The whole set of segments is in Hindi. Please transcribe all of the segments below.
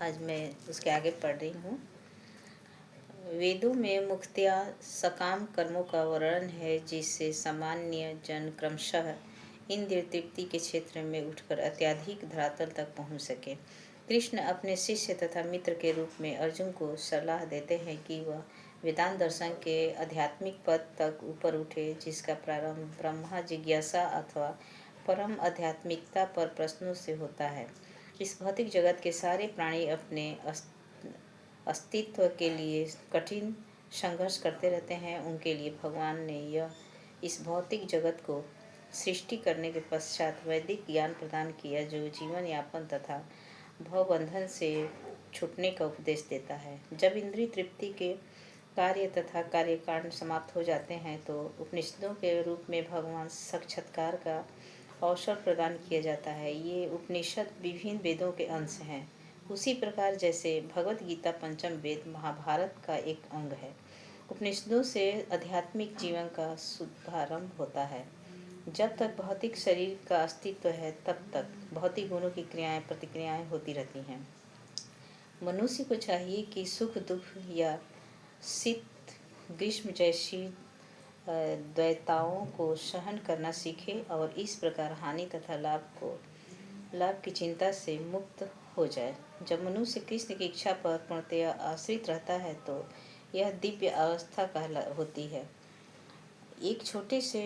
आज मैं उसके आगे पढ़ रही हूँ। वेदों में मुख्यतया सकाम कर्मों का वर्णन है, जिससे सामान्य जन क्रमशः इंद्रिय तृप्ति के क्षेत्र में उठकर अत्यधिक धरातल तक पहुँच सके। कृष्ण अपने शिष्य तथा मित्र के रूप में अर्जुन को सलाह देते हैं कि वह वेदांत दर्शन के आध्यात्मिक पद तक ऊपर उठे, जिसका प्रारंभ ब्रह्मा जिज्ञासा अथवा परम आध्यात्मिकता पर प्रश्नों से होता है। इस भौतिक जगत के सारे प्राणी अपने अस्तित्व के लिए कठिन संघर्ष करते रहते हैं। उनके लिए भगवान ने इस भौतिक जगत को सृष्टि करने के पश्चात वैदिक ज्ञान प्रदान किया, जो जीवन यापन तथा भवबंधन से छूटने का उपदेश देता है। जब इंद्रिय तृप्ति के कार्य तथा कार्यकांड समाप्त हो जाते हैं, तो उपनिषदों के रूप में भगवान साक्षात्कार का अवसर प्रदान किया जाता है। ये उपनिषद विभिन्न वेदों के अंश हैं, उसी प्रकार जैसे भगवत गीता पंचम वेद महाभारत का एक अंग है। उपनिषदों से आध्यात्मिक जीवन का शुभारंभ होता है। जब तक भौतिक शरीर का अस्तित्व है, तब तक भौतिक गुणों की क्रियाएं प्रतिक्रियाएं होती रहती हैं। मनुष्य को चाहिए कि सुख दुख या शीत ग्रीष्म जैसी द्वैताओं को सहन करना सीखे और इस प्रकार हानि तथा लाभ की चिंता से मुक्त हो जाए। जब मनुष्य कृष्ण की इच्छा पर पूर्णतया आश्रित रहता है, तो यह दिव्य अवस्था होती है। एक छोटे से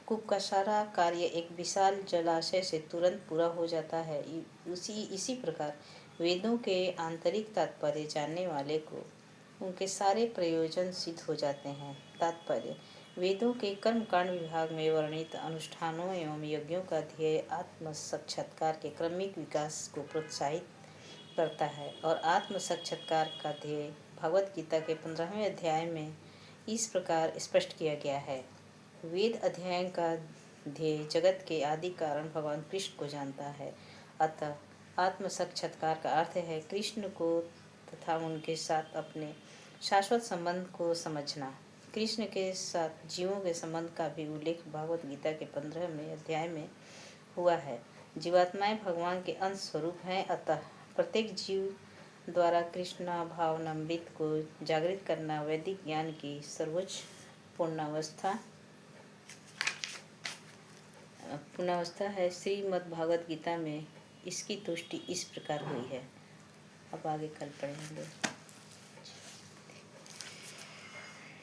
कूप का सारा कार्य एक विशाल जलाशय से तुरंत पूरा हो जाता है। इसी प्रकार वेदों के आंतरिक तात्पर्य जानने वाले को उनके सारे प्रयोजन सिद्ध हो जाते हैं। तात्पर्य: वेदों के कर्मकांड विभाग में वर्णित अनुष्ठानों एवं यज्ञों का ध्येय आत्म साक्षात्कार के क्रमिक विकास को प्रोत्साहित करता है, और आत्म साक्षात्कार का ध्येय भगवत गीता के 15वें अध्याय में इस प्रकार स्पष्ट किया गया है। वेद अध्ययन का ध्येय जगत के आदि कारण भगवान कृष्ण को जानता है। अतः आत्म साक्षात्कार का अर्थ है कृष्ण को तथा उनके साथ अपने शाश्वत संबंध को समझना। कृष्ण के साथ जीवों के संबंध का भी उल्लेख भगवत गीता के 15वें अध्याय में हुआ है। जीवात्माएं भगवान के अंश स्वरूप हैं, अतः प्रत्येक जीव द्वारा कृष्ण भावनामृत को जागृत करना वैदिक ज्ञान की सर्वोच्च पूर्णावस्था है। श्रीमद् भागवत गीता में इसकी तुष्टि इस प्रकार हुई है। अब आगे कल पढ़ेंगे।